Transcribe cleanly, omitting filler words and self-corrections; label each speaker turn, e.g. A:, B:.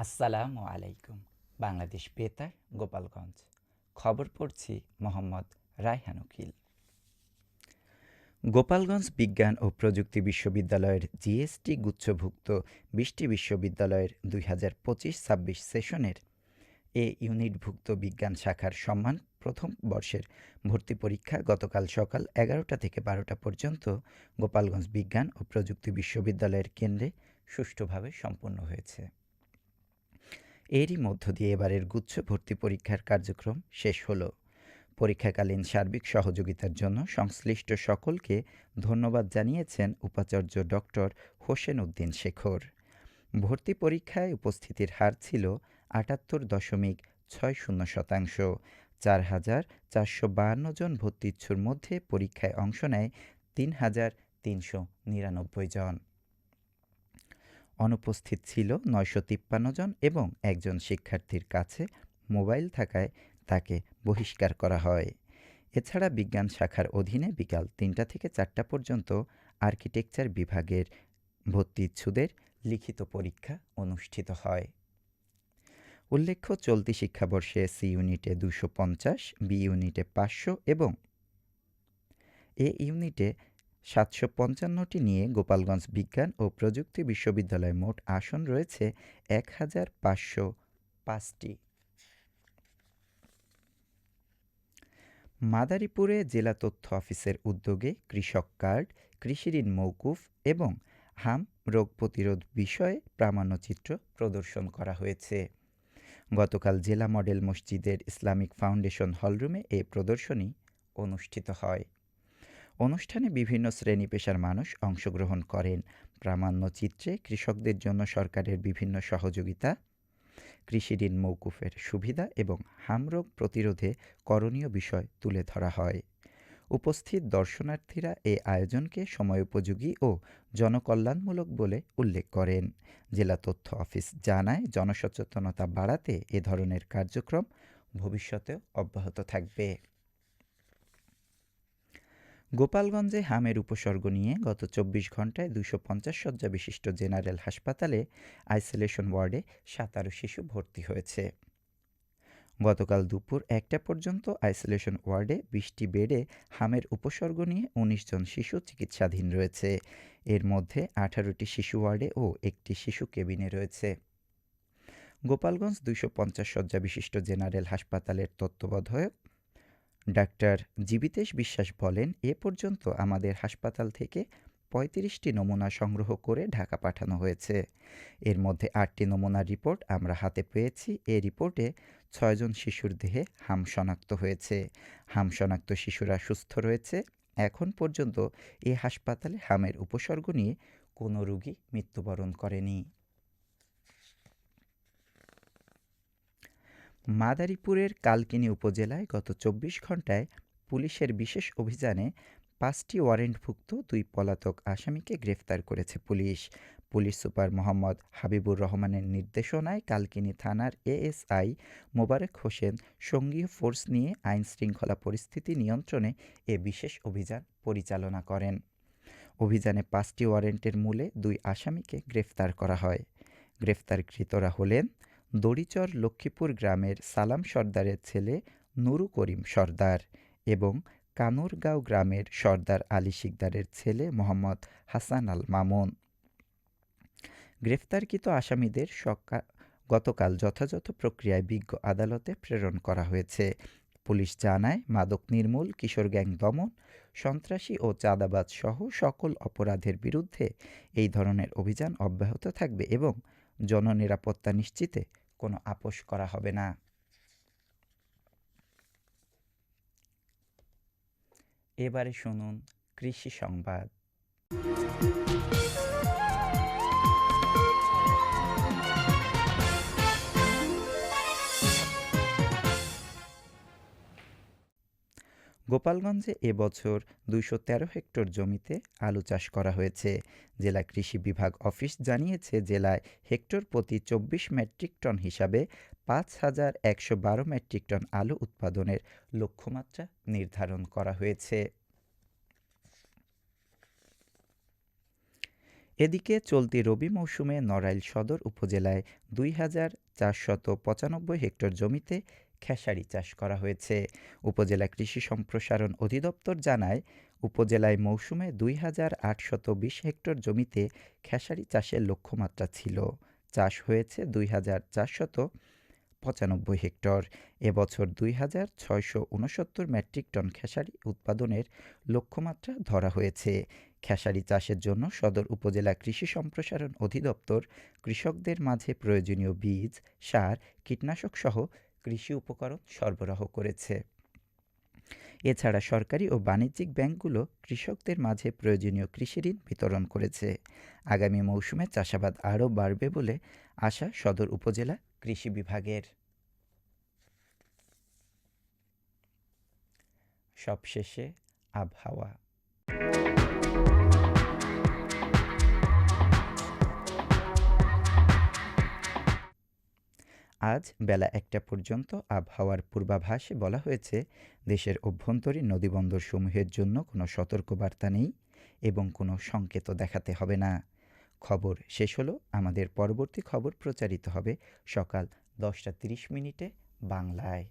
A: আসসালামু আলাইকুম। বাংলাদেশ বেতার, গোপালগঞ্জ। খবর পড়ছি মোহাম্মদ রায়হান উকিল। গোপালগঞ্জ বিজ্ঞান ও প্রযুক্তি বিশ্ববিদ্যালয়ের জিএসটি গুচ্ছভুক্ত ২০টি বিশ্ববিদ্যালয়ের ২০২৫-২৬ সেশনের এ ইউনিটভুক্ত বিজ্ঞান শাখার সম্মান প্রথম বর্ষের ভর্তি পরীক্ষা গতকাল সকাল ১১টা থেকে ১২টা পর্যন্ত গোপালগঞ্জ বিজ্ঞান ও প্রযুক্তি বিশ্ববিদ্যালয়ের কেন্দ্রে সুষ্ঠুভাবে সম্পন্ন হয়েছে। এরই মধ্য দিয়ে এবারের গুচ্ছ ভর্তি পরীক্ষার কার্যক্রম শেষ হলো। পরীক্ষাকালীন সার্বিক সহযোগিতার জন্য সংশ্লিষ্ট সকলকে ধন্যবাদ জানিয়েছেন উপাচার্য ডক্টর হোসেন উদ্দিন শেখর। ভর্তি পরীক্ষায় উপস্থিতির হার ছিল ৭৮.৬০%। ৪,৪৫২ জন ভর্তিচ্ছুর মধ্যে পরীক্ষায় অংশ নেয় ৩,৩৯৯ জন। অনুপস্থিত ছিল ৯৫৩ জন এবং একজন শিক্ষার্থীর কাছে মোবাইল থাকায় তাকে বহিষ্কার করা হয়। এছাড়া বিজ্ঞান শাখার অধীনে বিকাল ৩টা থেকে ৪টা পর্যন্ত আর্কিটেকচার বিভাগের ভর্তিচ্ছুদের লিখিত পরীক্ষা অনুষ্ঠিত হয়। উল্লেখ্য, চলতি শিক্ষাবর্ষে সি ইউনিটে ২৫০, বি ইউনিটে ৫০০ এবং এ ইউনিটে ৭৫৫টি নিয়ে গোপালগঞ্জ বিজ্ঞান ও প্রযুক্তি বিশ্ববিদ্যালয়ে মোট আসন রয়েছে ১,৫০৫টি। মাদারীপুরে জেলা তথ্য অফিসের উদ্যোগে কৃষক কার্ড, কৃষিঋণ মওকুফ এবং হাম রোগ প্রতিরোধ বিষয়ে প্রামাণ্যচিত্র প্রদর্শন করা হয়েছে। গতকাল জেলা মডেল মসজিদের ইসলামিক ফাউন্ডেশন হলরুমে এ প্রদর্শনী অনুষ্ঠিত হয়। অনুষ্ঠানে বিভিন্ন শ্রেণী পেশার মানুষ অংশগ্রহণ করেন। প্রামাণ্যচিত্রে কৃষকদের জন্য সরকারের বিভিন্ন সহযোগিতা, কৃষিঋণ মওকুফের সুবিধা এবং হামরোগ প্রতিরোধে করণীয় বিষয় তুলে ধরা হয়। উপস্থিত দর্শনার্থীরা এ আয়োজনকে সময়োপযোগী ও জনকল্যাণমূলক বলে উল্লেখ করেন। জেলা তথ্য অফিস জানায়, জনসচেতনতা বাড়াতে এ ধরনের কার্যক্রম ভবিষ্যতেও অব্যাহত থাকবে। গোপালগঞ্জে হামের উপসর্গ নিয়ে গত ২৪ ঘণ্টায় ২৫০ শয্যা বিশিষ্ট জেনারেল হাসপাতালে আইসোলেশন ওয়ার্ডে ১৭ শিশু ভর্তি হয়েছে। গতকাল দুপুর ১টা পর্যন্ত আইসোলেশন ওয়ার্ডে ২০টি বেডে হামের উপসর্গ নিয়ে ১৯ জন শিশু চিকিৎসাধীন রয়েছে। এর মধ্যে ১৮টি শিশু ওয়ার্ডে ও একটি শিশু কেবিনে রয়েছে। গোপালগঞ্জ ২৫০ শয্যা বিশিষ্ট জেনারেল হাসপাতালের তত্ত্বাবধায়ক ডাক্তার জীবিতেশ বিশ্বাস বলেন, এ পর্যন্ত আমাদের হাসপাতাল থেকে ৩৫টি নমুনা সংগ্রহ করে ঢাকা পাঠানো হয়েছে। এর মধ্যে ৮টি নমুনার রিপোর্ট আমরা হাতে পেয়েছি। এ রিপোর্টে ৬ জন শিশুর দেহে হাম শনাক্ত হয়েছে। হাম শনাক্ত শিশুরা সুস্থ রয়েছে। এখন পর্যন্ত এ হাসপাতালে হামের উপসর্গ নিয়ে কোনো রোগী মৃত্যুবরণ করেনি। মাদারীপুরের কালকিনি উপজেলায় গত ২৪ ঘণ্টায় পুলিশের বিশেষ অভিযানে ৫টি ওয়ারেন্টভুক্ত ২ পলাতক আসামিকে গ্রেফতার করেছে police. Police super Mohammad Habibur রহমানের নির্দেশনায় কালকিনি থানার এএসআই মোবারক হোসেন সঙ্গীয় ফোর্স নিয়ে আইনশৃঙ্খলা পরিস্থিতি নিয়ন্ত্রণে এ বিশেষ অভিযান পরিচালনা করেন। অভিযানে ৫টি ওয়ারেন্টের মূলে ২ আসামিকে গ্রেফতার করা হয়। গ্রেফতারকৃতরা হলেন দড়িচর লক্ষ্মীপুর গ্রামের সালাম সর্দারের ছেলে নুরু করিম সর্দার এবং কানুরগাঁও গ্রামের সর্দার আলী শিকদারের ছেলে মোহাম্মদ হাসান আল মামুন। গ্রেফতারকৃত আসামিদের গতকাল যথাযথ প্রক্রিয়ায় বিজ্ঞ আদালতে প্রেরণ করা হয়েছে। পুলিশ জানায়, মাদক নির্মূল, কিশোর গ্যাং দমন, সন্ত্রাসী ও চাঁদাবাজ সহ সকল অপরাধের বিরুদ্ধে এই ধরনের অভিযান অব্যাহত থাকবে এবং জননিরাপত্তা নিশ্চিতে কোনো আপোষ করা হবে না। এবারে শুনুন কৃষি সংবাদ। গোপালগঞ্জে এবছর ২১৩ হেক্টর জমিতে আলু চাষ করা হয়েছে। জেলা কৃষি বিভাগ অফিস জানিয়েছে, জেলায় হেক্টর প্রতি ২৪ মেট্রিক টন হিসাবে ৫,১১২ মেট্রিক টন আলু উৎপাদনের লক্ষ্যমাত্রা নির্ধারণ করা হয়েছে। এদিকে চলতি রবি মৌসুমে নড়াইল সদর উপজেলায় ২,৪৯৫ হেক্টর জমিতে খেসারি চাষ করা হয়েছে। উপজেলা কৃষি সম্প্রসারণ অধিদপ্তর জানায়, উপজেলায় মৌসুমে ২,৮২০ হেক্টর জমিতে খেসারি চাষের লক্ষ্যমাত্রা ছিল। চাষ হয়েছে ২,৪৯৫ হেক্টর। এবছর ২,৬৬৯ মেট্রিক টন খেসারি উৎপাদনের লক্ষ্যমাত্রা ধরা হয়েছে। খেসারি চাষের জন্য সদর উপজেলা কৃষি সম্প্রসারণ অধিদপ্তর কৃষকদের মাঝে প্রয়োজনীয় বীজ, সার, কীটনাশক সহ কৃষি উপকরণ সরবরাহ করেছে। এছাড়া সরকারি ও বাণিজ্যিক ব্যাংকগুলো কৃষকদের মাঝে প্রয়োজনীয় কৃষিঋণ বিতরণ করেছে। আগামী মৌসুমে চাষাবাদ আরও বাড়বে বলে আশা সদর উপজেলা কৃষি বিভাগের। সবশেষে আবহাওয়া। আজ বেলা ১টা পর্যন্ত আবহাওয়ার পূর্বাভাসে বলা হয়েছে, দেশের অভ্যন্তরীণ নদীবন্দরসমূহের জন্য কোনো সতর্কবার্তা নেই এবং কোনো সংকেতও দেখাতে হবে না। খবর শেষ হলো। আমাদের পরবর্তী খবর প্রচারিত হবে সকাল ১০টা ৩০ মিনিটে বাংলায়।